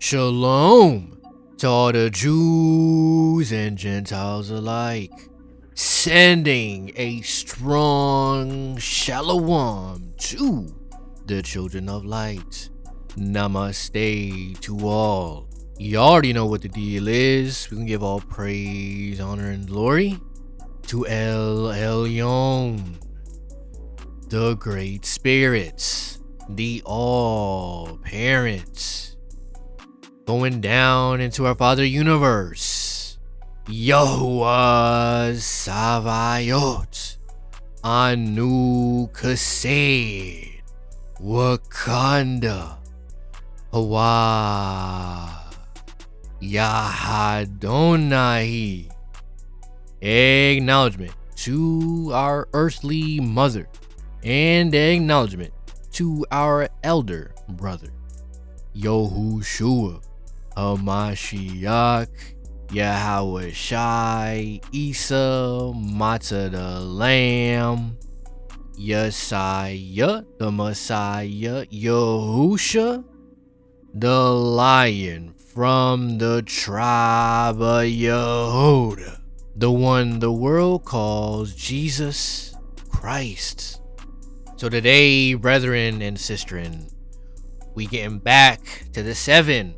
Shalom to all the Jews and Gentiles alike, sending a strong Shalom to the children of light. Namaste to all. You already know what the deal is. We can give all praise, honor, and glory to El Elyon, the Great Spirits, the All Parents. Going down into our Father Universe, 𝐁𝐸 𝐷𝐢𝐬 𝐷𝐢𝐝 Wakanda Hawa Yahadonai. Acknowledgement to our earthly mother and acknowledgement to our elder brother Yahushua HaMashiach 𝐻𝐸𝐴 Matzah the Lamb, Yesiah the Messiah, Yahusha the Lion from the tribe of Yehuda, the one the world calls Jesus Christ. So today, brethren and sistren, we getting back to the 7.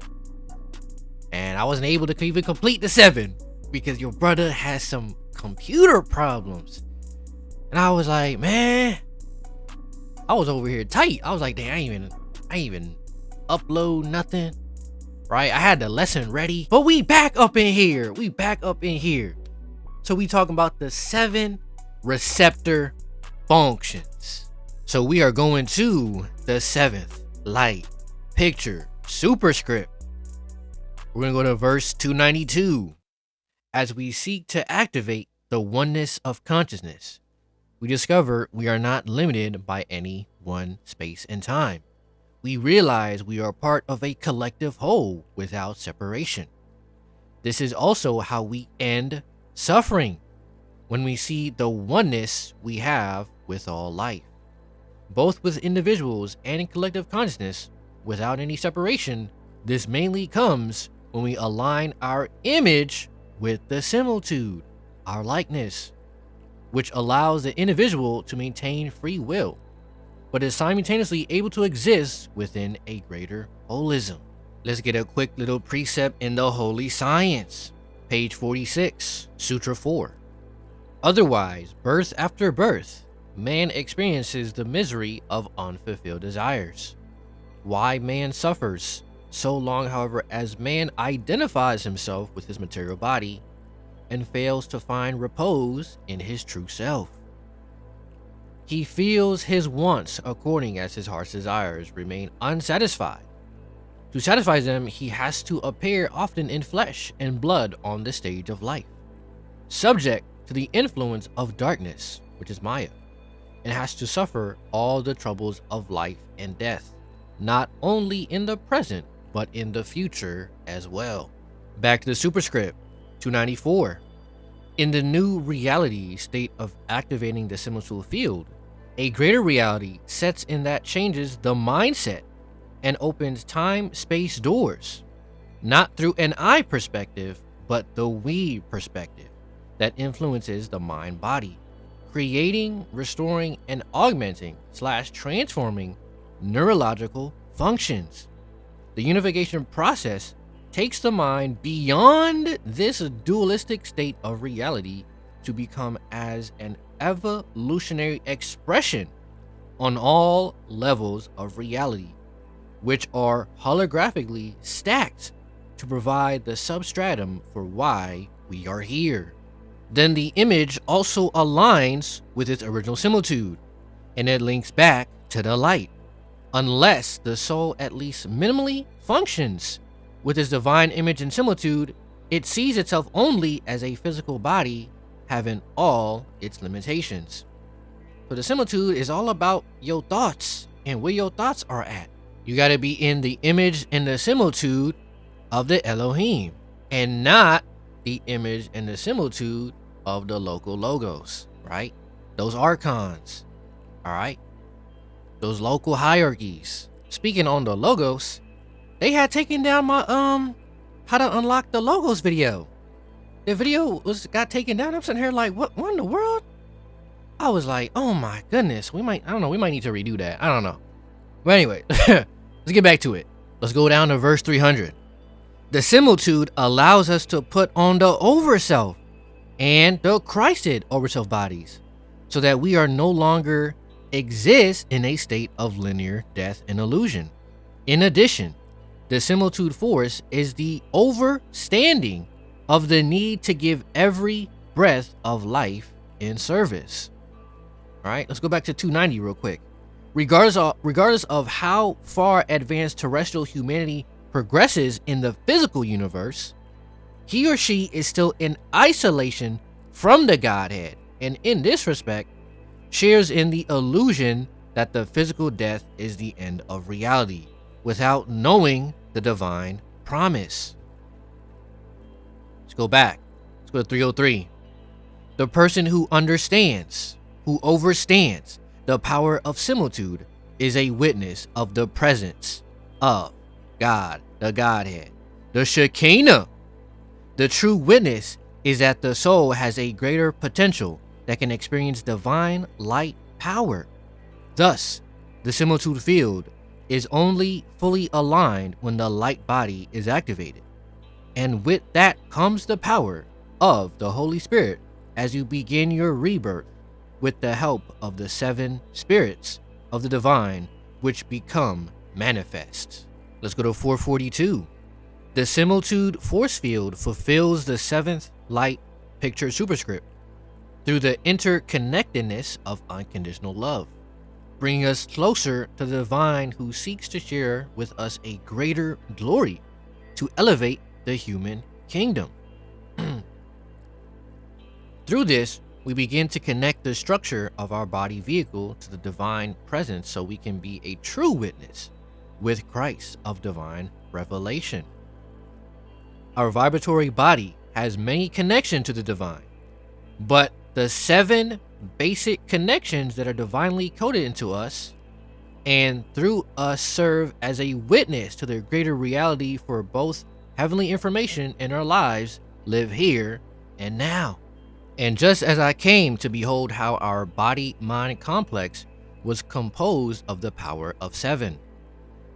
And I wasn't able to even complete the 7 because your brother has some computer problems. And I was like, man, I was over here tight. I was like, dang, I ain't even upload nothing. Right? I had the lesson ready. But we back up in here. So we talking about the 7 receptor functions. So we are going to the 7th light picture superscript. We're going to go to verse 292. As we seek to activate the oneness of consciousness, we discover we are not limited by any one space and time. We realize we are part of a collective whole without separation. This is also how we end suffering, when we see the oneness we have with all life, both with individuals and in collective consciousness without any separation. This mainly comes when we align our image with the similitude, our likeness, which allows the individual to maintain free will, but is simultaneously able to exist within a greater holism. Let's get a quick little precept in the Holy Science. Page 46, Sutra 4. Otherwise, birth after birth, man experiences the misery of unfulfilled desires. Why man suffers so long, however, as man identifies himself with his material body and fails to find repose in his true self. He feels his wants according as his heart's desires remain unsatisfied. To satisfy them, he has to appear often in flesh and blood on the stage of life, subject to the influence of darkness, which is Maya, and has to suffer all the troubles of life and death, not only in the present, but in the future as well. Back to the superscript, 294. In the new reality state of activating the similitude field, a greater reality sets in that changes the mindset and opens time-space doors, not through an I perspective, but the we perspective that influences the mind-body, creating, restoring, and augmenting / transforming neurological functions. The unification process takes the mind beyond this dualistic state of reality to become as an evolutionary expression on all levels of reality, which are holographically stacked to provide the substratum for why we are here. Then the image also aligns with its original similitude, and it links back to the light, unless the soul at least minimally functions with its divine image and similitude. It sees itself only as a physical body having all its limitations. So the similitude is all about your thoughts and where your thoughts are at. You got to be in the image and the similitude of the Elohim, and not the image and the similitude of the local logos, right? Those archons, all right? Those local hierarchies. Speaking on the logos, they had taken down my how to unlock the logos video. The video got taken down. I'm sitting here like, what in the world? I was like, oh my goodness, I don't know, we might need to redo that. I don't know. But anyway, let's get back to it. Let's go down to verse 300. The similitude allows us to put on the overself and the Christed overself bodies, so that we are no longer exist in a state of linear death and illusion. In addition, the similitude force is the overstanding of the need to give every breath of life in service. All right, let's go back to 290 real quick. Regardless of how far advanced terrestrial humanity progresses in the physical universe, he or she is still in isolation from the Godhead, and in this respect, shares in the illusion that the physical death is the end of reality, without knowing the divine promise. Let's go back. Let's go to 303. The person who understands, who overstands the power of similitude, is a witness of the presence of God, the Godhead, the Shekinah. The true witness is that the soul has a greater potential that can experience divine light power. Thus, the similitude field is only fully aligned when the light body is activated. And with that comes the power of the Holy Spirit as you begin your rebirth with the help of the 7 spirits of the divine, which become manifest. Let's go to 442. The similitude force field fulfills the 7th light picture superscript through the interconnectedness of unconditional love, bringing us closer to the divine who seeks to share with us a greater glory to elevate the human kingdom. Through this, we begin to connect the structure of our body vehicle to the divine presence so we can be a true witness with Christ of divine revelation. Our vibratory body has many connections to the divine, but the 7 basic connections that are divinely coded into us and through us serve as a witness to the greater reality for both heavenly information in our lives live here and now. And just as I came to behold how our body-mind complex was composed of the power of 7,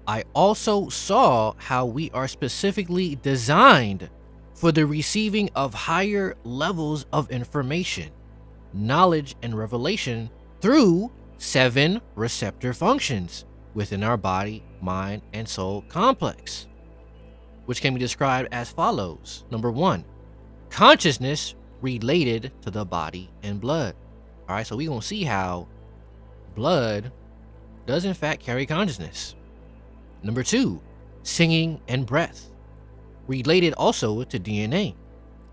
I also saw how we are specifically designed for the receiving of higher levels of information, knowledge, and revelation through 7 receptor functions within our body, mind, and soul complex, which can be described as follows. Number 1, consciousness related to the body and blood. All right, so we're going to see how blood does in fact carry consciousness. Number 2, singing and breath, related also to DNA.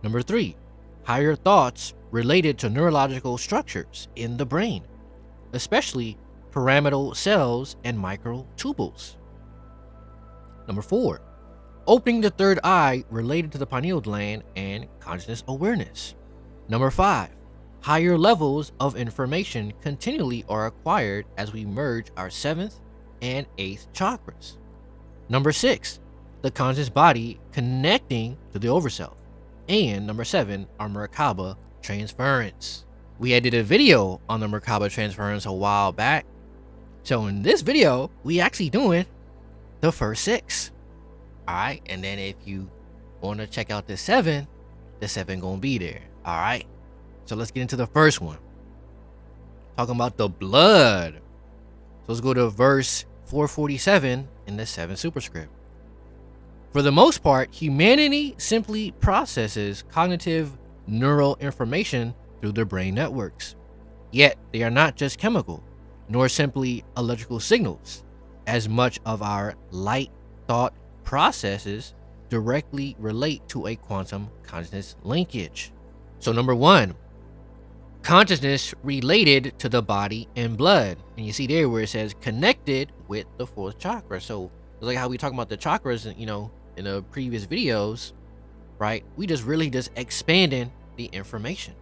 Number 3, higher thoughts related to neurological structures in the brain, especially pyramidal cells and microtubules. Number 4, opening the third eye related to the pineal gland and consciousness awareness. Number 5, higher levels of information continually are acquired as we merge our 7th and 8th chakras. Number 6, the conscious body connecting to the overself. And number 7, our Merkaba transference. We had did a video on the Merkaba transference a while back. So in this video, we actually doing the first 6. All right, and then if you want to check out the 7 gonna be there. All right, so let's get into the first one, talking about the blood. So let's go to verse 447 in the 7th superscript. For the most part, humanity simply processes cognitive neural information through their brain networks. Yet they are not just chemical, nor simply electrical signals, as much of our light thought processes directly relate to a quantum consciousness linkage. So number 1, consciousness related to the body and blood. And you see there where it says connected with the 4th chakra. So it's like how we talk about the chakras, you know, in the previous videos, right? We just really just expanding the information.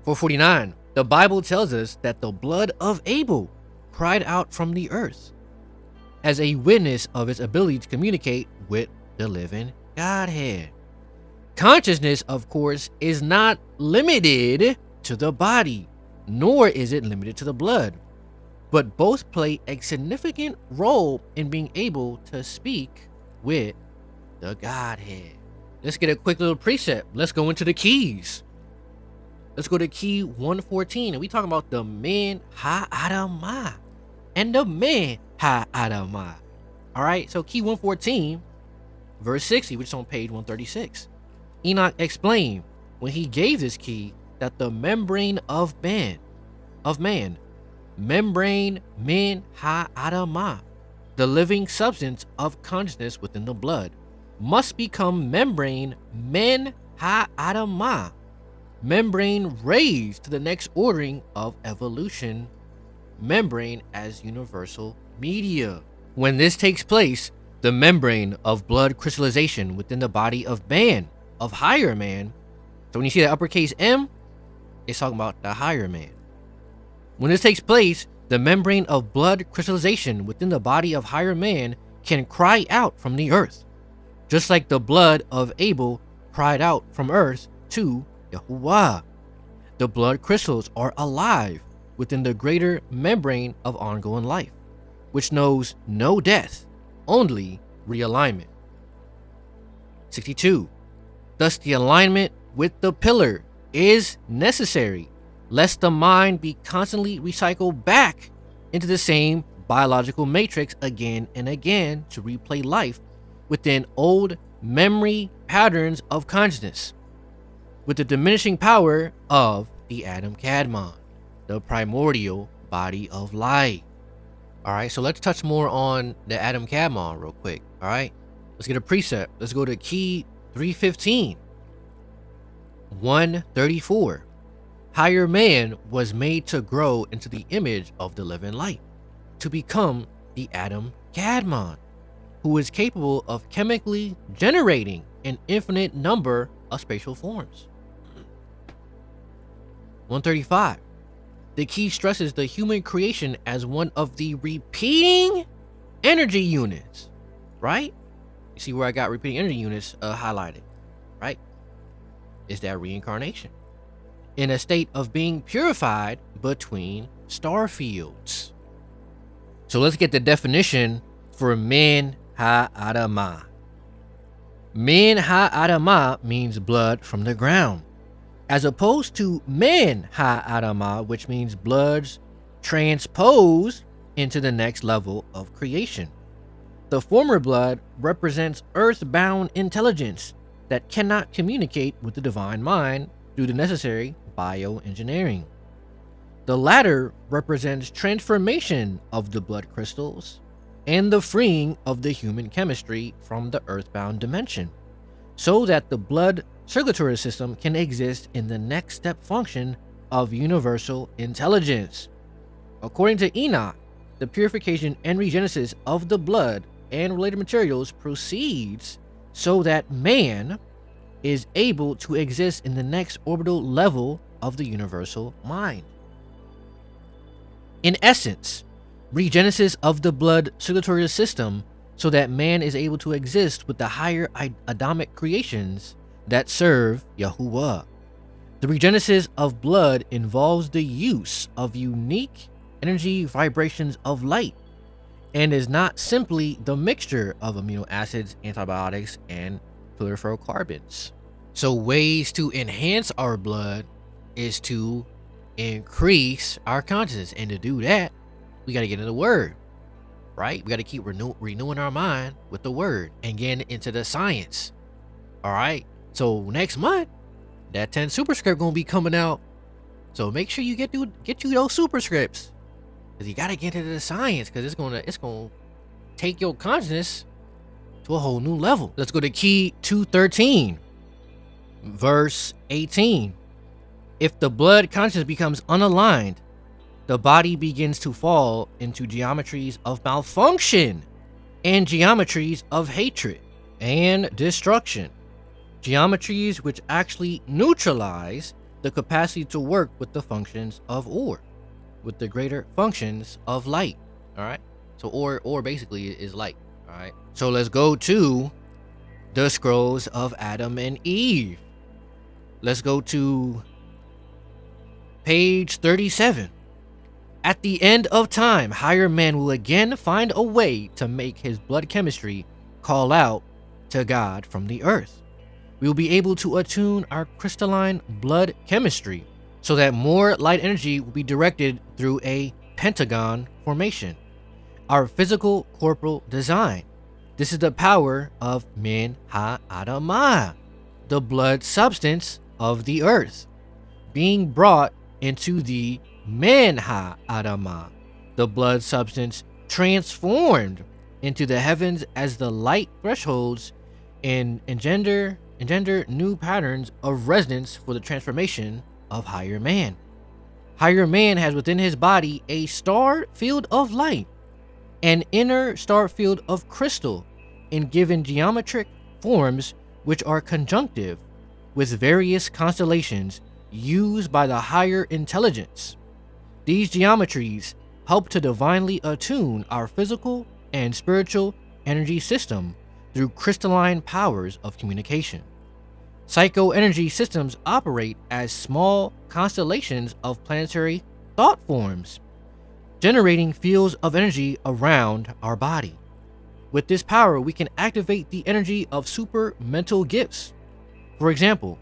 449, the Bible tells us that the blood of Abel cried out from the earth. as a witness of its ability to communicate with the living Godhead. Consciousness, of course, is not limited to the body, nor is it limited to the blood, but both play a significant role in being able to speak with the Godhead. Let's get a quick little precept. Let's go into the keys. Let's go to key 114, and we talking about the men ha-adamah and the men ha-adamah. All right, so key 114, verse 60, which is on page 136. Enoch explained when he gave this key that the membrane of man, membrane men ha-adamah, the living substance of consciousness within the blood, must become membrane men ha-adamah, membrane raised to the next ordering of evolution, membrane as universal media. When this takes place, the membrane of blood crystallization within the body of man, of higher man, so when you see the uppercase M, it's talking about the higher man. When this takes place, the membrane of blood crystallization within the body of higher man can cry out from the earth, just like the blood of Abel cried out from earth to Yahuwah. The blood crystals are alive within the greater membrane of ongoing life, which knows no death, only realignment. 62. Thus the alignment with the pillar is necessary, lest the mind be constantly recycled back into the same biological matrix again and again to replay life within old memory patterns of consciousness, with the diminishing power of the Adam-Kadmon, the primordial body of light. All right, so let's touch more on the Adam-Kadmon real quick. All right, let's get a precept. Let's go to key 315, 134. Higher man was made to grow into the image of the living light, to become the Adam-Kadmon, who is capable of chemically generating an infinite number of spatial forms. 135. The key stresses the human creation as one of the repeating energy units, right? You see where I got repeating energy units highlighted, right? Is that reincarnation in a state of being purified between star fields. So let's get the definition for men ha-adamah. Men ha-adamah means blood from the ground, as opposed to men ha-adamah, which means bloods transposed into the next level of creation. The former blood represents earthbound intelligence that cannot communicate with the divine mind through the necessary bioengineering. The latter represents transformation of the blood crystals and the freeing of the human chemistry from the earthbound dimension, so that the blood circulatory system can exist in the next step function of universal intelligence. According to Enoch, the purification and regenesis of the blood and related materials proceeds so that man is able to exist in the next orbital level of the universal mind. In essence, regenesis of the blood circulatory system so that man is able to exist with the higher Adamic creations that serve Yahuwah. The regenesis of blood involves the use of unique energy vibrations of light and is not simply the mixture of amino acids, antibiotics, and fluorocarbons. So ways to enhance our blood is to increase our consciousness, and to do that, we got to get in the word, right? We got to keep renewing our mind with the word and getting into the science. All right, so next month that 10 superscript gonna be coming out, so make sure you get you those superscripts, because you got to get into the science, because it's gonna take your consciousness to a whole new level. Let's go to key 213, verse 18. If the blood consciousness becomes unaligned, the body begins to fall into geometries of malfunction and geometries of hatred and destruction. Geometries which actually neutralize the capacity to work with the functions of or, with the greater functions of light. All right. So or basically is light. All right. So let's go to the scrolls of Adam and Eve. Let's go to page 37. At the end of time, higher man will again find a way to make his blood chemistry call out to God from the earth. We will be able to attune our crystalline blood chemistry so that more light energy will be directed through a pentagon formation, our physical corporal design. This is the power of Min Ha-Adamah, the blood substance of the earth, being brought into the Min Ha-Adamah, the blood substance transformed into the heavens as the light thresholds and engender new patterns of resonance for the transformation of higher man. Higher man has within his body a star field of light, an inner star field of crystal in given geometric forms which are conjunctive with various constellations used by the higher intelligence. These geometries help to divinely attune our physical and spiritual energy system through crystalline powers of communication. Psycho-energy systems operate as small constellations of planetary thought forms, generating fields of energy around our body. With this power, we can activate the energy of super mental gifts. For example,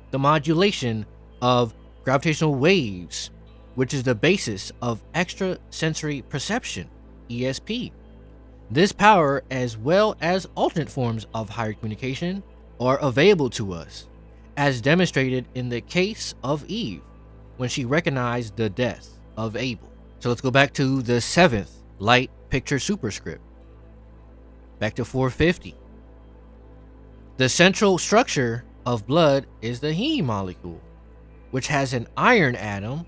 the modulation of gravitational waves, which is the basis of extrasensory perception, ESP. This power, as well as alternate forms of higher communication, are available to us, as demonstrated in the case of Eve, when she recognized the death of Abel. So let's go back to the 7th light picture superscript. Back to 450. The central structure of blood is the heme molecule, which has an iron atom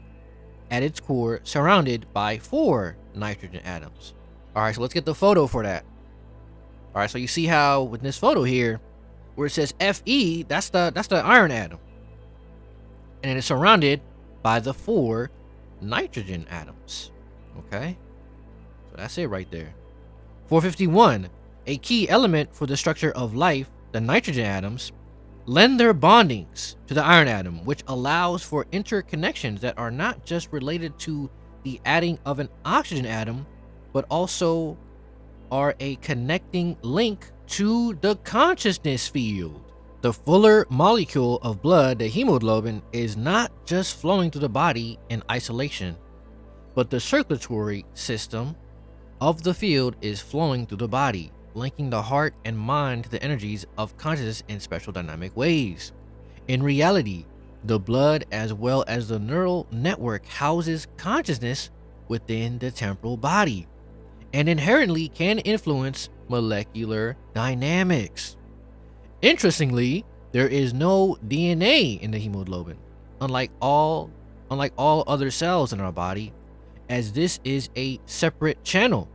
at its core surrounded by 4 nitrogen atoms. All right, so let's get the photo for that. All right, so you see how with this photo here, where it says Fe, that's the iron atom, and it's surrounded by the 4 nitrogen atoms. Okay, so that's it right there. 451. A key element for the structure of life, the nitrogen atoms, lend their bondings to the iron atom, which allows for interconnections that are not just related to the adding of an oxygen atom, but also are a connecting link to the consciousness field. The fuller molecule of blood, the hemoglobin, is not just flowing through the body in isolation, but the circulatory system of the field is flowing through the body, linking the heart and mind to the energies of consciousness in special dynamic ways. In reality, the blood as well as the neural network houses consciousness within the temporal body and inherently can influence molecular dynamics. Interestingly, there is no DNA in the hemoglobin, unlike all other cells in our body, as this is a separate channel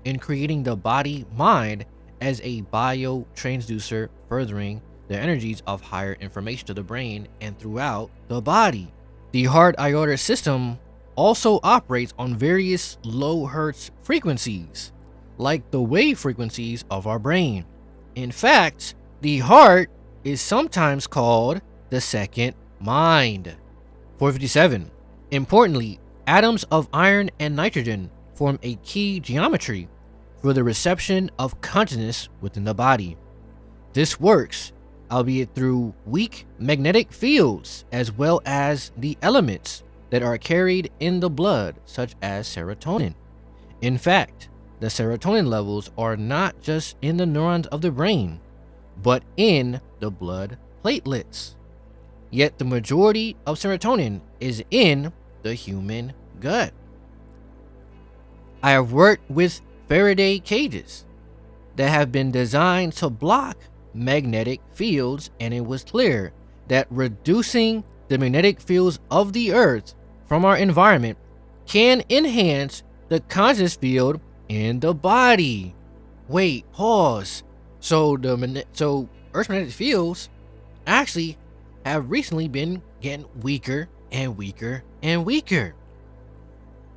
in creating the body-mind as a biotransducer, furthering the energies of higher information to the brain and throughout the body. The heart aorta system also operates on various low hertz frequencies, like the wave frequencies of our brain. In fact, the heart is sometimes called the second mind. 457. Importantly, atoms of iron and nitrogen form a key geometry for the reception of consciousness within the body. This works, albeit through weak magnetic fields, as well as the elements that are carried in the blood, such as serotonin. In fact, the serotonin levels are not just in the neurons of the brain, but in the blood platelets. Yet the majority of serotonin is in the human gut. I have worked with Faraday cages that have been designed to block magnetic fields, and it was clear that reducing the magnetic fields of the earth from our environment can enhance the conscious field in the body. Wait, pause. So Earth's magnetic fields actually have recently been getting weaker and weaker and weaker.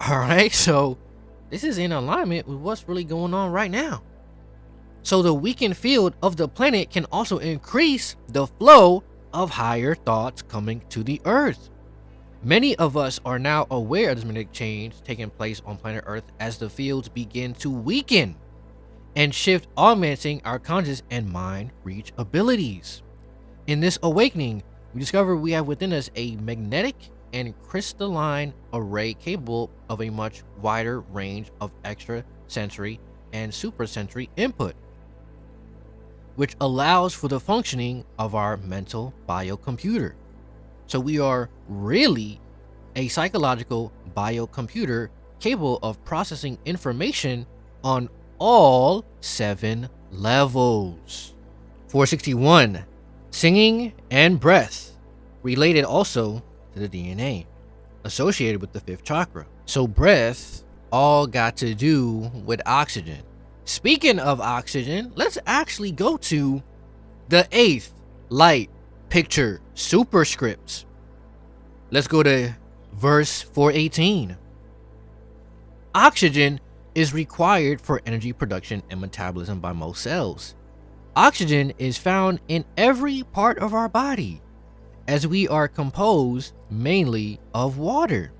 All right, so this is in alignment with what's really going on right now. So the weakened field of the planet can also increase the flow of higher thoughts coming to the earth. Many of us are now aware of this magnetic change taking place on planet Earth as the fields begin to weaken and shift, augmenting our conscious and mind reach abilities. In this awakening, we discover we have within us a magnetic and crystalline array capable of a much wider range of extrasensory and suprasensory input, which allows for the functioning of our mental biocomputer. So we are really a psychological biocomputer capable of processing information on all 7 levels. 461, singing and breath, related also to the DNA, associated with the 5th chakra. So breath all got to do with oxygen. Speaking of oxygen, let's actually go to the 8th light picture superscript. Let's go to verse 418. Oxygen is required for energy production and metabolism by most cells. Oxygen is found in every part of our body, as we are composed mainly of water.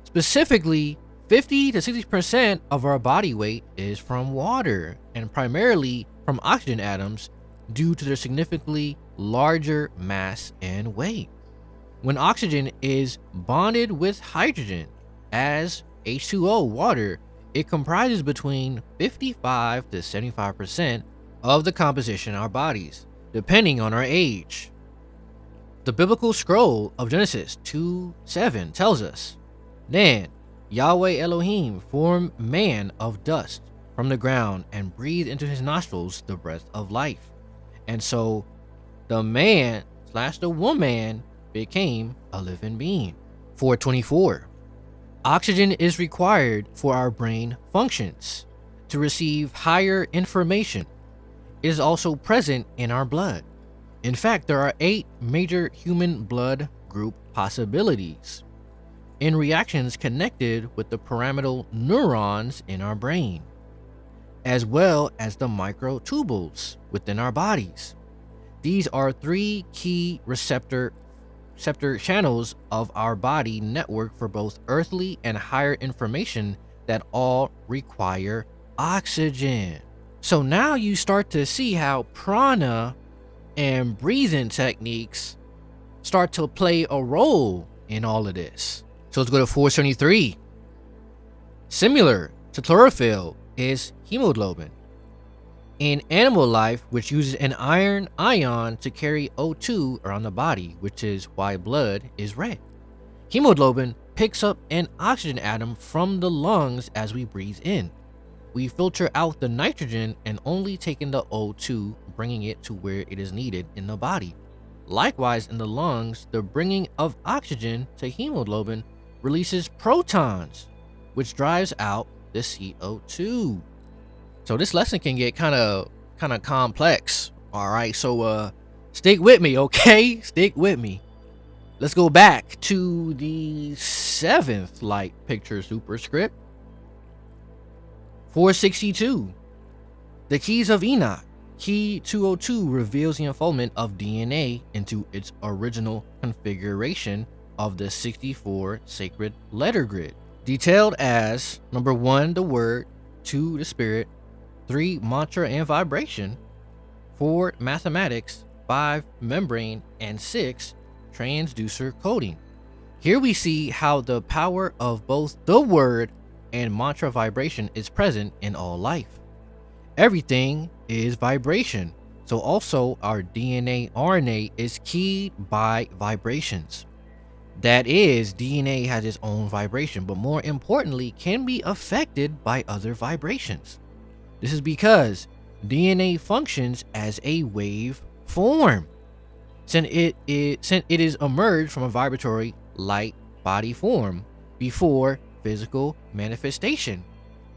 Specifically, 50 to 60% of our body weight is from water, and primarily from oxygen atoms due to their significantly larger mass and weight. When oxygen is bonded with hydrogen as H2O, water, it comprises between 55 to 75% of the composition of our bodies, depending on our age. The biblical scroll of Genesis 2:7 tells us, "Then Yahweh Elohim formed man of dust from the ground and breathed into his nostrils the breath of life. And so the man/the woman became a living being." 424. Oxygen is required for our brain functions to receive higher information. It is also present in our blood. In fact, there are 8 major human blood group possibilities in reactions connected with the pyramidal neurons in our brain, as well as the microtubules within our bodies. These are 3 key receptor channels of our body network for both earthly and higher information that all require oxygen. So now you start to see how prana and breathing techniques start to play a role in all of this. So let's go to 473. Similar to chlorophyll is hemoglobin. In animal life, which uses an iron ion to carry O2 around the body, which is why blood is red. Hemoglobin picks up an oxygen atom from the lungs as we breathe in. We filter out the nitrogen and only take in the O2, bringing it to where it is needed in the body. Likewise, in the lungs, the bringing of oxygen to hemoglobin releases protons, which drives out the CO2. So this lesson can get kind of complex. All right, so stick with me, okay? Stick with me. Let's go back to the 7th light picture superscript. 462. The keys of Enoch. Key 202 reveals the unfoldment of DNA into its original configuration of the 64 sacred letter grid, detailed as number 1, the word, 2, the spirit, 3, mantra and vibration, 4, mathematics, 5, membrane, and 6, transducer coding. Here we see how the power of both the word and mantra vibration is present in all life. Everything is vibration, so also our DNA RNA is keyed by vibrations. That is, DNA has its own vibration, but more importantly, can be affected by other vibrations. This is because DNA functions as a wave form, since it is emerged from a vibratory light body form before physical manifestation.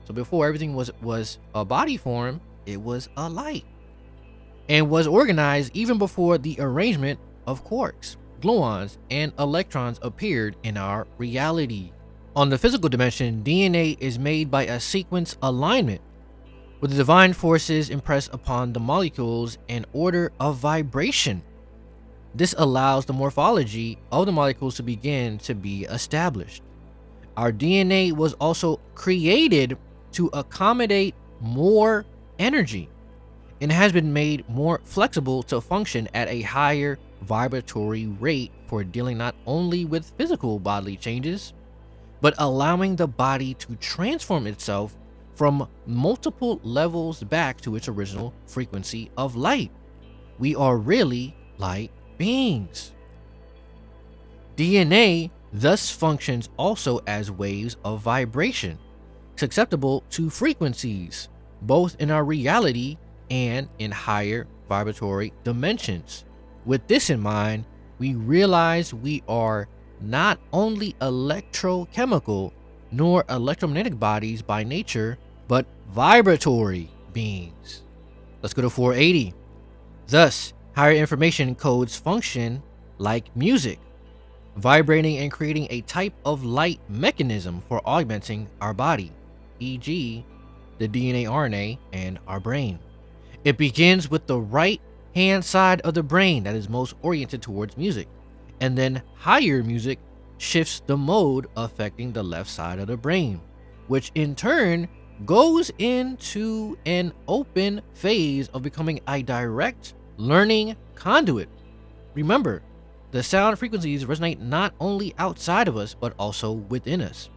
So before everything was a body form, it was a light, and was organized even before the arrangement of quarks, gluons, and electrons appeared in our reality. On the physical dimension, DNA is made by a sequence alignment with the divine forces impressed upon the molecules in order of vibration. This allows the morphology of the molecules to begin to be established. Our DNA was also created to accommodate more energy and has been made more flexible to function at a higher vibratory rate for dealing not only with physical bodily changes, but allowing the body to transform itself from multiple levels back to its original frequency of light. We are really light beings. DNA thus functions also as waves of vibration, susceptible to frequencies, both in our reality and in higher vibratory dimensions. With this in mind, we realize we are not only electrochemical nor electromagnetic bodies by nature, but vibratory beings. Let's go to 480. Thus, higher information codes function like music, vibrating and creating a type of light mechanism for augmenting our body, e.g., the DNA, RNA, and our brain. It begins with the right hand side of the brain that is most oriented towards music, and then higher music shifts the mode affecting the left side of the brain, which in turn goes into an open phase of becoming a direct learning conduit. Remember, the sound frequencies resonate not only outside of us, but also within us.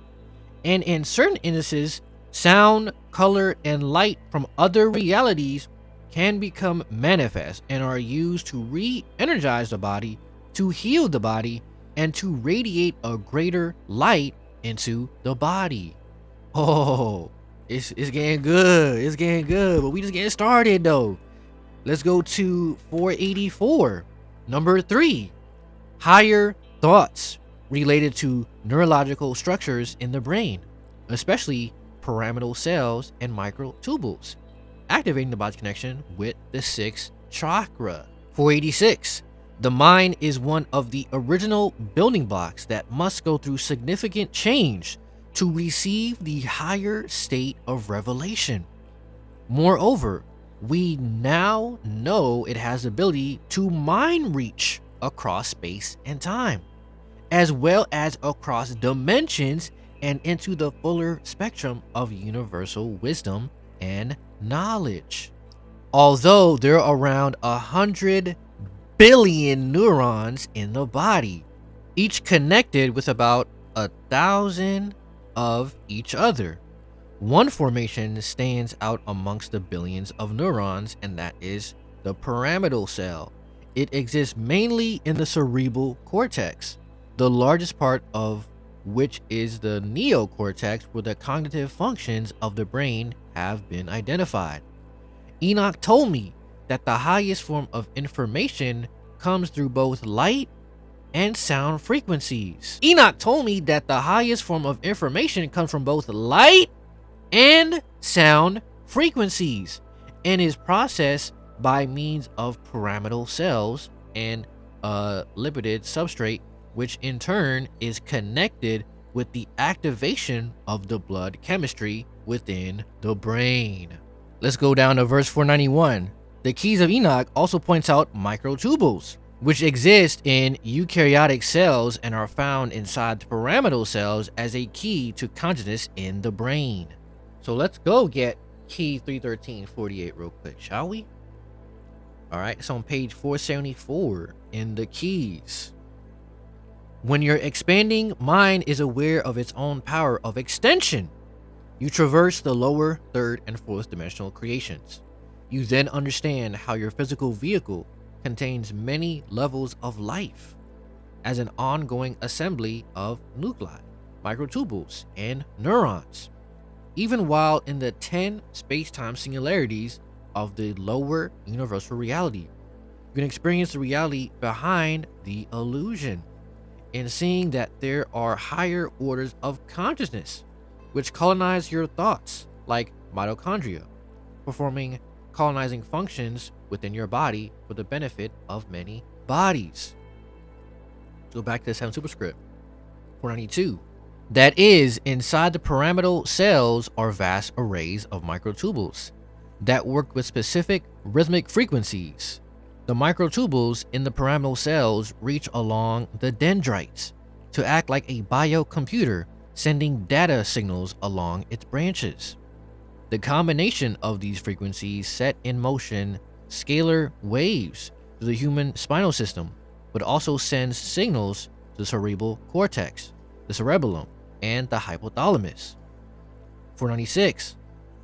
And in certain instances, sound, color, and light from other realities can become manifest and are used to re-energize the body, to heal the body, and to radiate a greater light into the body. Oh, it's getting good. It's getting good, but we just getting started though. Let's go to 484. Number 3, higher thoughts related to neurological structures in the brain, especially pyramidal cells and microtubules, activating the body's connection with the 6th chakra. 486. The mind is one of the original building blocks that must go through significant change to receive the higher state of revelation. Moreover, we now know it has the ability to mind reach across space and time, as well as across dimensions and into the fuller spectrum of universal wisdom and knowledge. Although there are around 100 billion neurons in the body, each connected with about 1,000 of each other, one formation stands out amongst the billions of neurons, and that is the pyramidal cell. It exists mainly in the cerebral cortex, the largest part of which is the neocortex, where the cognitive functions of the brain have been identified. Enoch told me that the highest form of information comes through both light and sound frequencies. Enoch told me that the highest form of information comes from both light and sound frequencies and is processed by means of pyramidal cells and a lipid substrate, which in turn is connected with the activation of the blood chemistry within the brain. Let's go down to verse 491. The keys of Enoch also points out microtubules, which exist in eukaryotic cells and are found inside the pyramidal cells as a key to consciousness in the brain. So let's go get key 31348 real quick, shall we? All right, it's on page 474 in the keys. When your expanding mind is aware of its own power of extension, you traverse the lower, third, and fourth dimensional creations. You then understand how your physical vehicle contains many levels of life as an ongoing assembly of nuclei, microtubules, and neurons. Even while in the 10 space-time singularities of the lower universal reality, you can experience the reality behind the illusion, in seeing that there are higher orders of consciousness which colonize your thoughts, like mitochondria, performing colonizing functions within your body for the benefit of many bodies. Go back to the 7th superscript. 492. That is, inside the pyramidal cells are vast arrays of microtubules that work with specific rhythmic frequencies. The microtubules in the pyramidal cells reach along the dendrites to act like a biocomputer, sending data signals along its branches. The combination of these frequencies set in motion scalar waves to the human spinal system, but also sends signals to the cerebral cortex, the cerebellum, and the hypothalamus. 496.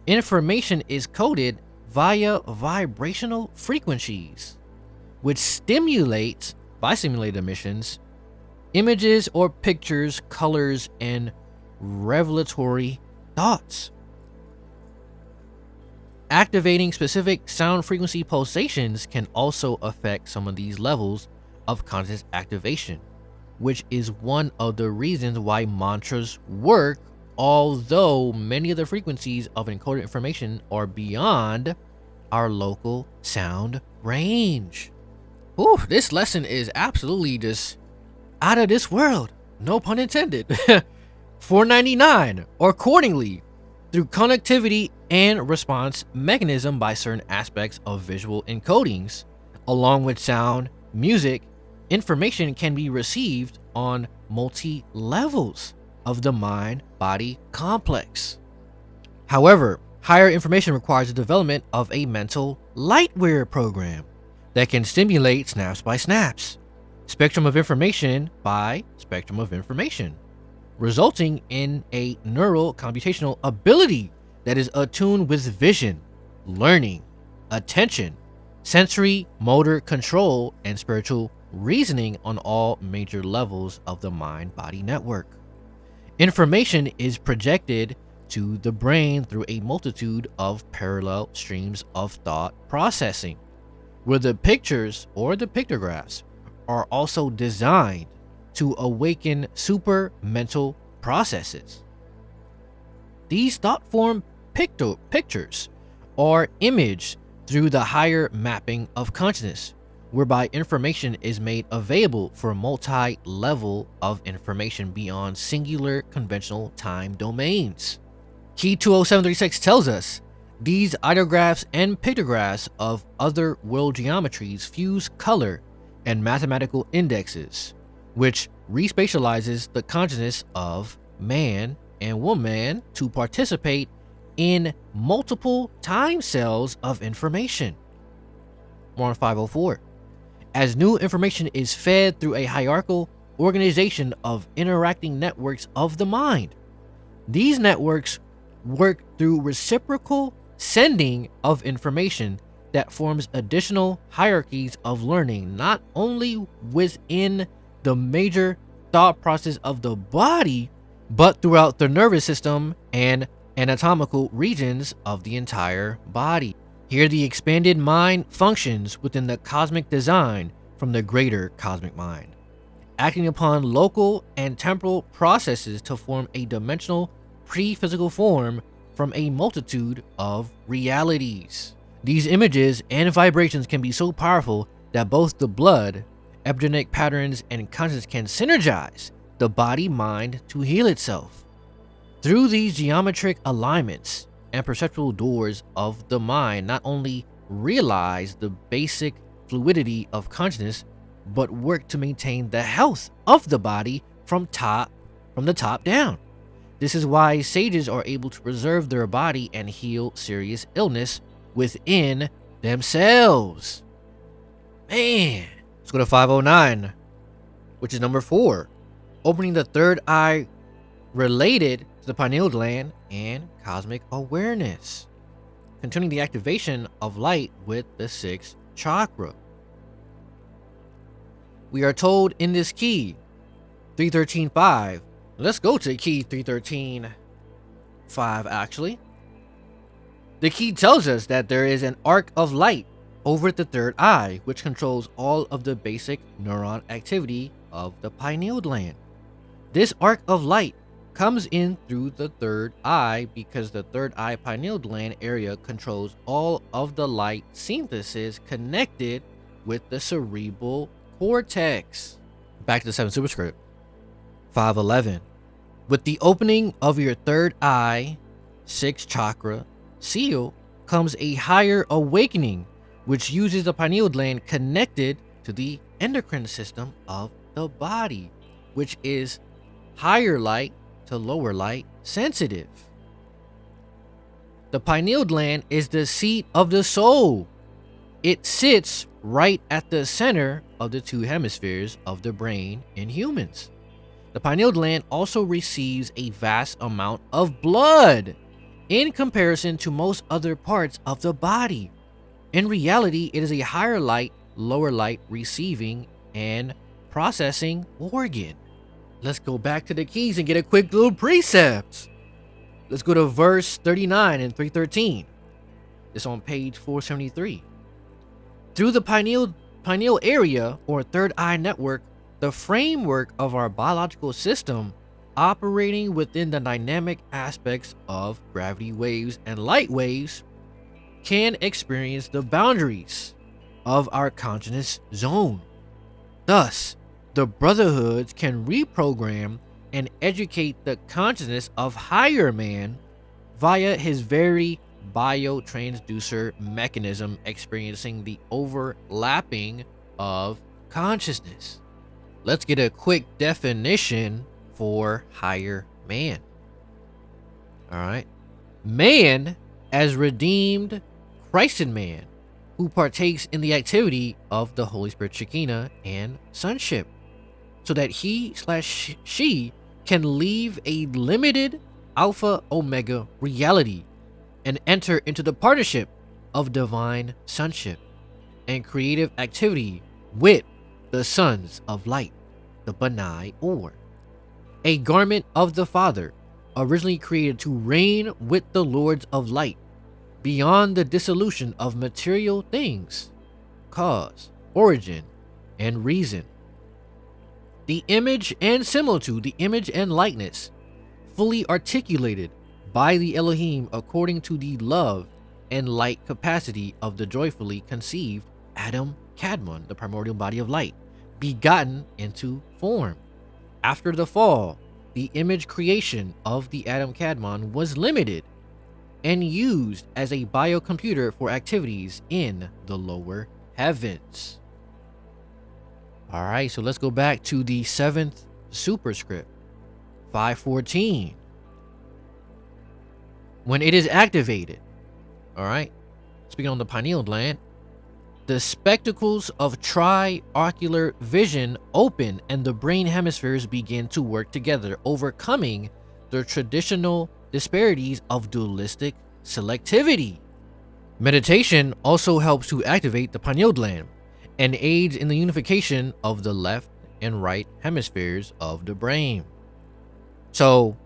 Information is coded via vibrational frequencies, which stimulates, by stimulated emissions, images or pictures, colors, and revelatory thoughts. Activating specific sound frequency pulsations can also affect some of these levels of conscious activation, which is one of the reasons why mantras work, although many of the frequencies of encoded information are beyond our local sound range. Ooh, this lesson is absolutely just out of this world, no pun intended. 499. Accordingly, through connectivity and response mechanism by certain aspects of visual encodings, along with sound, music, information can be received on multi-levels of the mind-body complex. However, higher information requires the development of a mental lightware program that can stimulate snaps by snaps, spectrum of information by spectrum of information, resulting in a neural computational ability that is attuned with vision, learning, attention, sensory motor control, and spiritual reasoning on all major levels of the mind-body network. Information is projected to the brain through a multitude of parallel streams of thought processing, where the pictures or the pictographs are also designed to awaken super mental processes. These thought-formed pictures are imaged through the higher mapping of consciousness, whereby information is made available for multi-level of information beyond singular conventional time domains. Key 20736 tells us these ideographs and pictographs of other world geometries fuse color and mathematical indexes, which respatializes the consciousness of man and woman to participate in multiple time cells of information. We're on 504. As new information is fed through a hierarchical organization of interacting networks of the mind, these networks work through reciprocal sending of information that forms additional hierarchies of learning, not only within the major thought process of the body, but throughout the nervous system and anatomical regions of the entire body. Here, the expanded mind functions within the cosmic design from the greater cosmic mind, acting upon local and temporal processes to form a dimensional pre-physical form from a multitude of realities. These images and vibrations can be so powerful that both the blood, epigenetic patterns, and consciousness can synergize the body-mind to heal itself. Through these geometric alignments and perceptual doors of the mind, not only realize the basic fluidity of consciousness, but work to maintain the health of the body from the top down. This is why sages are able to preserve their body and heal serious illness within themselves. Man, let's go to 509, which is number 4, opening the third eye related to the pineal gland and cosmic awareness, continuing the activation of light with the 6th chakra. We are told in this key 313.5. Let's go to key 313.5 actually. The key tells us that there is an arc of light over the third eye, which controls all of the basic neuron activity of the pineal gland. This arc of light comes in through the third eye because the third eye pineal gland area controls all of the light synthesis connected with the cerebral cortex. Back to the 7th superscript. 511. With the opening of your third eye, sixth chakra, seal, comes a higher awakening, which uses the pineal gland connected to the endocrine system of the body, which is higher light to lower light sensitive. The pineal gland is the seat of the soul. It sits right at the center of the two hemispheres of the brain in humans. The pineal gland also receives a vast amount of blood in comparison to most other parts of the body. In reality, it is a higher light, lower light receiving and processing organ. Let's go back to the keys and get a quick little precept. Let's go to verse 39 and 313. It's on page 473. Through the pineal area or third eye network, the framework of our biological system operating within the dynamic aspects of gravity waves and light waves can experience the boundaries of our consciousness zone. Thus, the brotherhoods can reprogram and educate the consciousness of higher man via his very biotransducer mechanism, experiencing the overlapping of consciousness. Let's get a quick definition for higher man. All right. Man as redeemed Christed man who partakes in the activity of the Holy Spirit Shekinah and sonship, so that he/she can leave a limited Alpha Omega reality and enter into the partnership of divine sonship and creative activity with the sons of light, the Benai, or a garment of the Father, originally created to reign with the Lords of light beyond the dissolution of material things, cause, origin, and reason. The image and similitude, the image and likeness, fully articulated by the Elohim according to the love and light capacity of the joyfully conceived Adam Kadmon, the primordial body of light, begotten into form. After the fall, the image creation of the Adam Kadmon was limited and used as a biocomputer for activities in the lower heavens. All right, so let's go back to the 7th superscript, 514. When it is activated, all right, speaking on the pineal gland, the spectacles of tri-ocular vision open and the brain hemispheres begin to work together, overcoming the traditional disparities of dualistic selectivity. Meditation also helps to activate the pineal gland and aids in the unification of the left and right hemispheres of the brain. So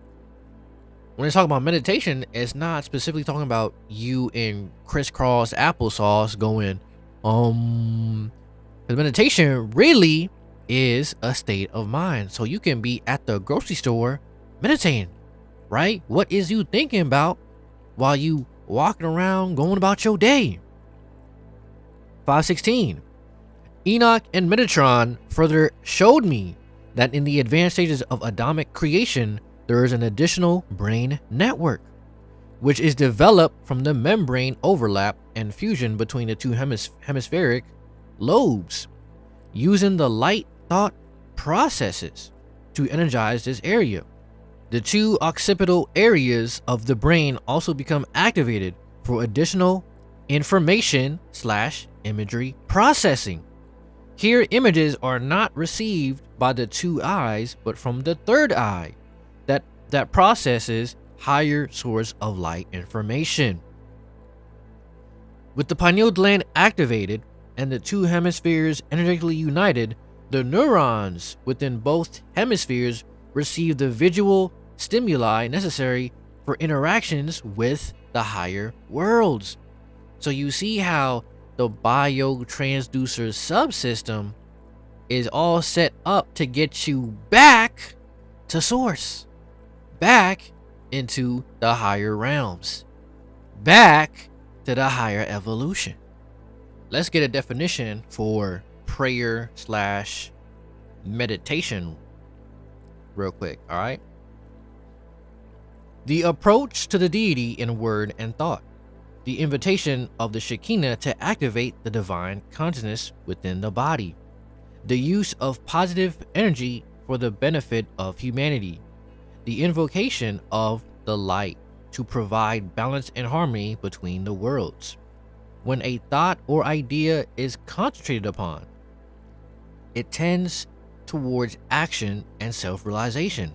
when they talk about meditation, it's not specifically talking about you in crisscross applesauce going, because meditation really is a state of mind. So you can be at the grocery store meditating, right? What is you thinking about while you walking around going about your day? 516. Enoch and Metatron further showed me that in the advanced stages of Adamic creation, there is an additional brain network, which is developed from the membrane overlap and fusion between the two hemispheric lobes, using the light thought processes to energize this area. The two occipital areas of the brain also become activated for additional information/imagery processing. Here, images are not received by the two eyes, but from the third eye that processes higher source of light information. With the pineal gland activated and the two hemispheres energetically united, the neurons within both hemispheres receive the visual stimuli necessary for interactions with the higher worlds. So you see how the biotransducer subsystem is all set up to get you back to source, back into the higher realms, back to the higher evolution. Let's get a definition for prayer/meditation real quick. All right, The approach to the deity in word and thought. The invitation of the Shekinah to activate the divine consciousness within the body. The use of positive energy for the benefit of humanity. The invocation of the light to provide balance and harmony between the worlds. When a thought or idea is concentrated upon, it tends towards action and self-realization.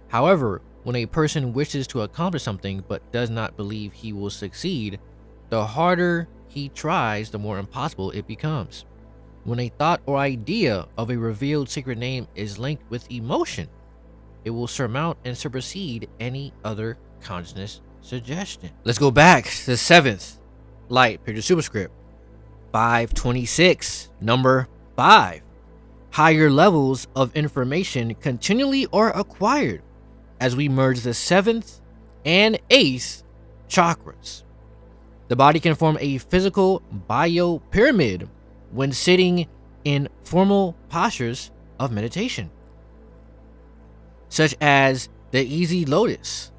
However, when a person wishes to accomplish something but does not believe he will succeed, the harder he tries, the more impossible it becomes. When a thought or idea of a revealed secret name is linked with emotion, it will surmount and supersede any other consciousness suggestion. Let's go back to the 7th light, picture superscript 526, number 5. Higher levels of information continually are acquired as we merge the 7th and 8th chakras. The body can form a physical biopyramid when sitting in formal postures of meditation, such as the easy lotus,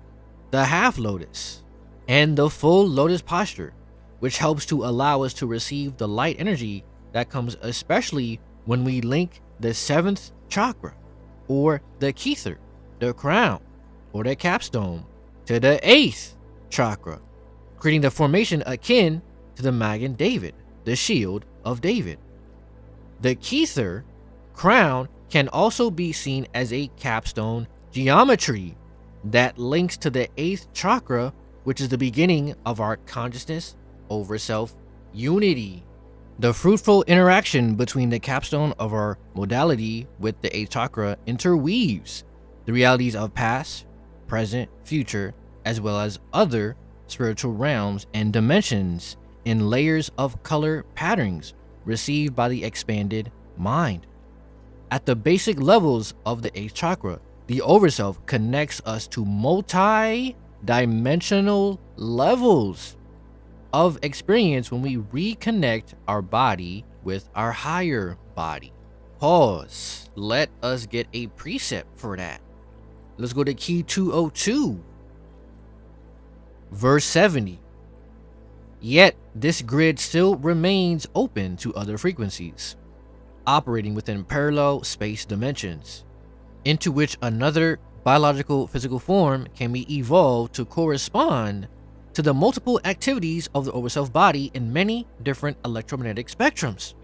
the half lotus, and the full lotus posture, which helps to allow us to receive the light energy that comes especially when we link the 7th chakra, or the 𝐭𝐡𝐢, the crown, or the capstone, to the 8th chakra, creating the formation akin to the Magen David, the shield of David. The 𝐭𝐡𝐢 crown can also be seen as a capstone geometry that links to the 8th chakra, which is the beginning of our consciousness over self unity. The fruitful interaction between the capstone of our modality with the 8th chakra interweaves the realities of past, present, future, as well as other spiritual realms and dimensions in layers of color patterns received by the expanded mind. At the basic levels of the 8th chakra, the Overself connects us to multi-dimensional levels of experience when we reconnect our body with our higher body. Pause. Let us get a precept for that. Let's go to key 202, verse 70. Yet this grid still remains open to other frequencies, operating within parallel space dimensions, into which another biological physical form can be evolved to correspond to the multiple activities of the Overself body in many different electromagnetic spectrums.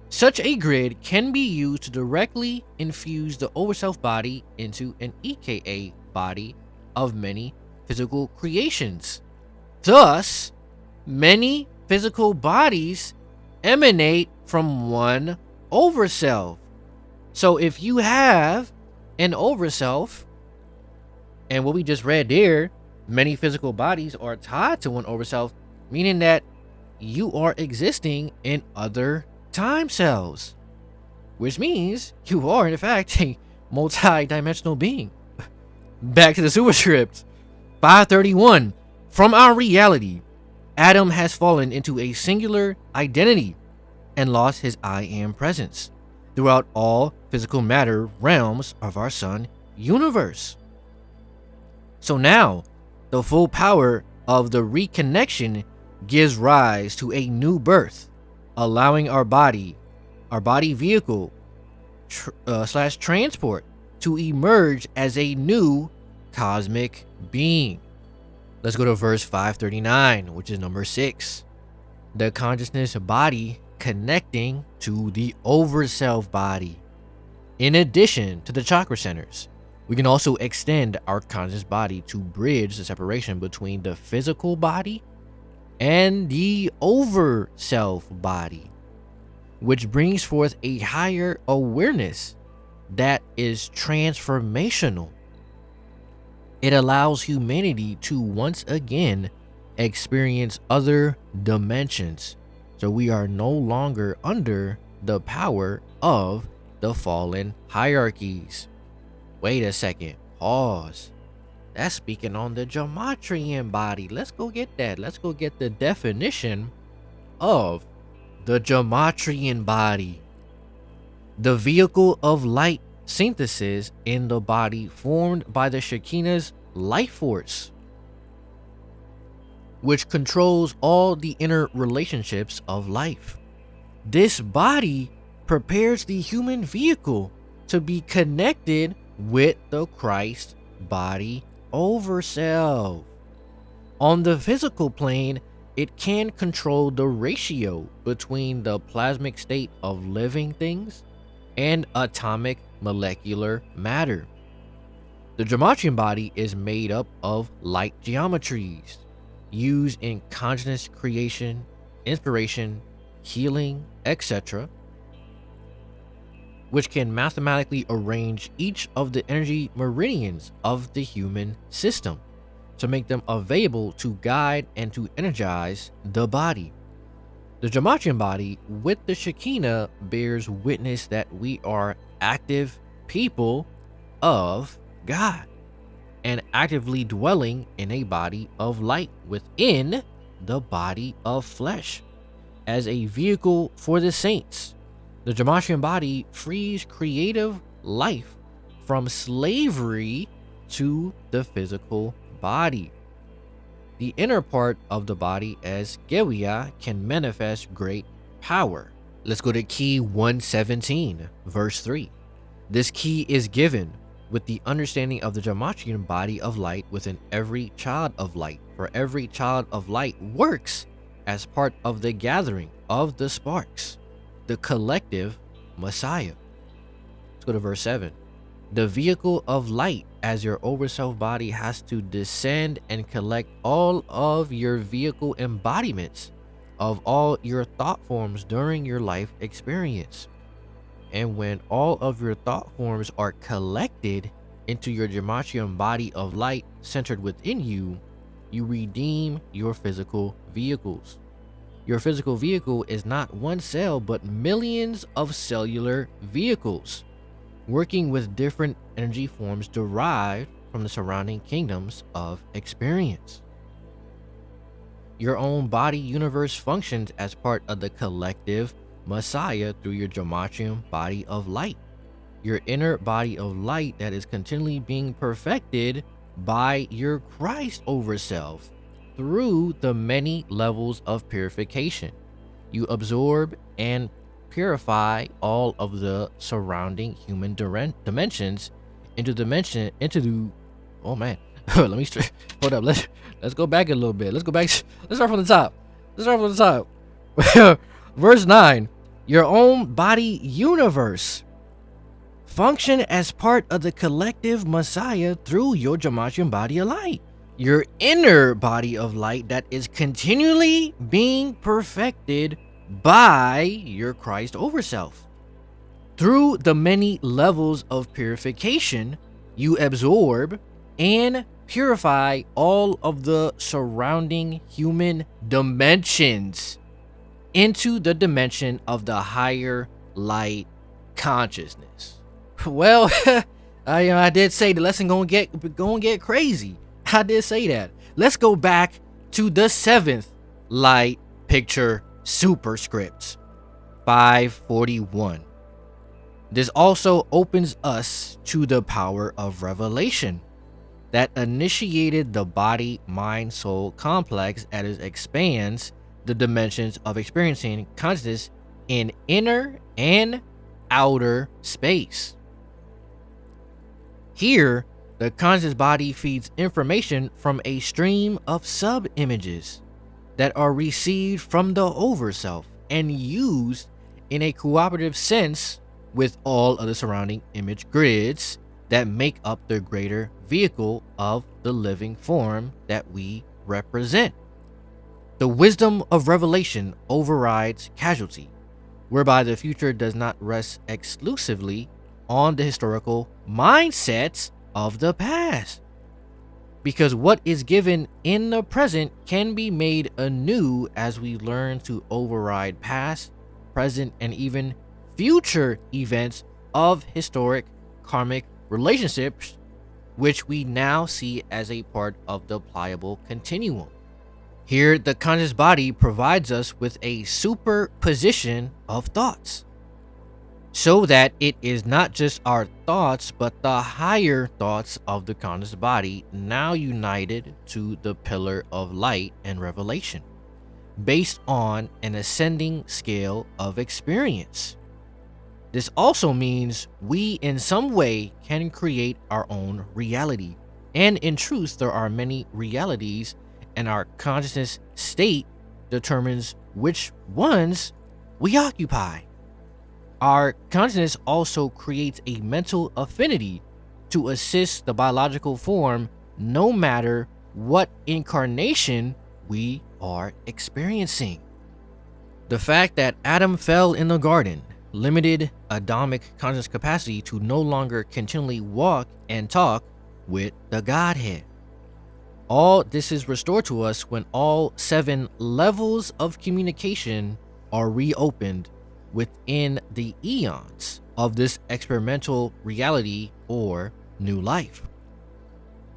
Such a grid can be used to directly infuse the Overself body into an aka body of many physical creations. Thus, many physical bodies emanate from one Overself. So if you have an Overself, and what we just read there, many physical bodies are tied to one Overself, meaning that you are existing in other time cells, which means you are in fact a multi-dimensional being. Back to the superscript 531. From our reality, Adam has fallen into a singular identity and lost his I am presence throughout all physical matter realms of our sun universe. So now the full power of the reconnection gives rise to a new birth, allowing our body vehicle slash transport to emerge as a new cosmic being. Let's go to verse 539, which is number 6. The consciousness body connecting to the Overself body. In addition to the chakra centers, we can also extend our conscious body to bridge the separation between the physical body and the Overself body, which brings forth a higher awareness that is transformational. It allows humanity to once again experience other dimensions, so we are no longer under the power of the fallen hierarchies. Wait a second, pause. That's speaking on the Gematria body. Let's go get that. Let's go get the definition of the Gematria body. The vehicle of light synthesis in the body formed by the Shekinah's life force, which controls all the inner relationships of life. This body prepares the human vehicle to be connected with the Christ body over self. On the physical plane, it can control the ratio between the plasmic state of living things and atomic molecular matter. The Gematria body is made up of light geometries used in consciousness creation, inspiration, healing, etc., which can mathematically arrange each of the energy meridians of the human system to make them available to guide and to energize the body. The Gematria body with the Shekinah bears witness that we are active people of God and actively dwelling in a body of light within the body of flesh. As a vehicle for the saints, the Gematria body frees creative life from slavery to the physical body. The inner part of the body as 𝐁𝐨𝐤𝐬 can manifest great power. Let's go to key 117, verse 3. This key is given with the understanding of the Gematrian body of light within every child of light, for every child of light works as part of the gathering of the sparks, the collective Messiah. Let's go to verse 7. The vehicle of light as your overself body has to descend and collect all of your vehicle embodiments of all your thought forms during your life experience. And when all of your thought forms are collected into your Gematrian body of light centered within you, you redeem your physical vehicles. Your physical vehicle is not one cell, but millions of cellular vehicles, working with different energy forms derived from the surrounding kingdoms of experience. Your own body universe functions as part of the collective Messiah through your Gematrian body of light, your inner body of light that is continually being perfected by your Christ over self through the many levels of purification. You absorb and purify all of the surrounding human dimensions oh man. Let me hold up. Let's go back a little bit. Let's start from the top. Verse 9. Your own body universe function as part of the collective Messiah through your Gematrian body of light, your inner body of light that is continually being perfected by your Christ over self. Through the many levels of purification, you absorb and purify all of the surrounding human dimensions into the dimension of the higher light consciousness. Well, I did say the lesson gonna get crazy. I did say that. Let's go back to the 7th light picture superscript, 541. This also opens us to the power of revelation that initiated the body-mind-soul complex as it expands the dimensions of experiencing consciousness in inner and outer space. Here, the conscious body feeds information from a stream of sub-images that are received from the overself and used in a cooperative sense with all of the surrounding image grids that make up the greater vehicle of the living form that we represent. The wisdom of revelation overrides casualty, whereby the future does not rest exclusively on the historical mindsets of the past, because what is given in the present can be made anew as we learn to override past, present, and even future events of historic karmic relationships, which we now see as a part of the pliable continuum. Here, the conscious body provides us with a superposition of thoughts. so that it is not just our thoughts, but the higher thoughts of the conscious body now united to the pillar of light and revelation, based on an ascending scale of experience. This also means we in some way can create our own reality. And in truth, there are many realities, and our consciousness state determines which ones we occupy. Our consciousness also creates a mental affinity to assist the biological form no matter what incarnation we are experiencing. The fact that Adam fell in the garden limited Adamic conscious capacity to no longer continually walk and talk with the Godhead. All this is restored to us when all 7 levels of communication are reopened within the eons of this experimental reality or new life.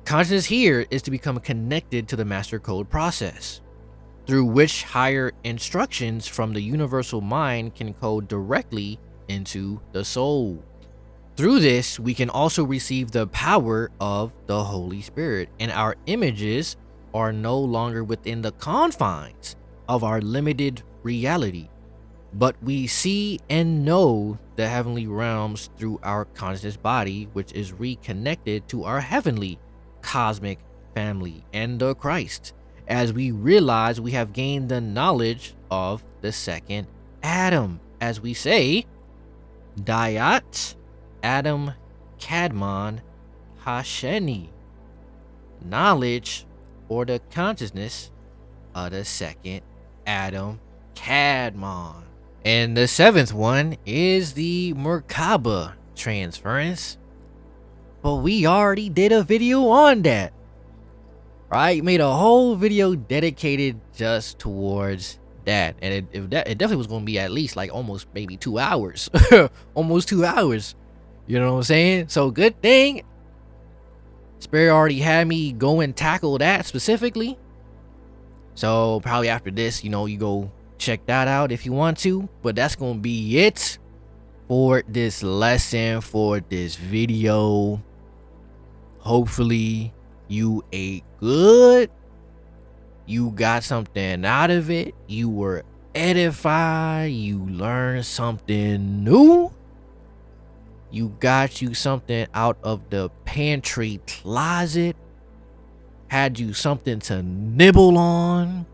Consciousness here is to become connected to the master code process, through which higher instructions from the universal mind can code directly into the soul. Through this, we can also receive the power of the Holy Spirit, and our images are no longer within the confines of our limited reality, but we see and know the heavenly realms through our conscious body, which is reconnected to our heavenly cosmic family and the Christ, as we realize we have gained the knowledge of the second Adam, as we say, 𝐯𝐢𝐝𝐤𝐬 𝐷𝐢𝐝, knowledge or the consciousness of the second Adam Kadmon. And the 7th one is the Merkaba transference, but we already did a video on that, right? Made a whole video dedicated just towards that, and it definitely was going to be at least like almost maybe 2 hours almost 2 hours, you know what I'm saying? So good thing Spirit already had me go and tackle that specifically. So probably after this, you know, you go check that out if you want to, but that's gonna be it for this lesson, for this video. Hopefully you ate good, you got something out of it, you were edified, you learned something new, you got you something out of the pantry closet, had you something to nibble on,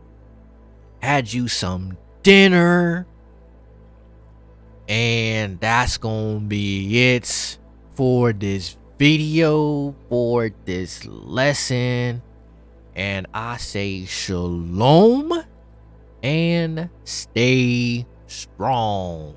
had you some dinner, and that's gonna be it for this video, for this lesson. And I say shalom and stay strong.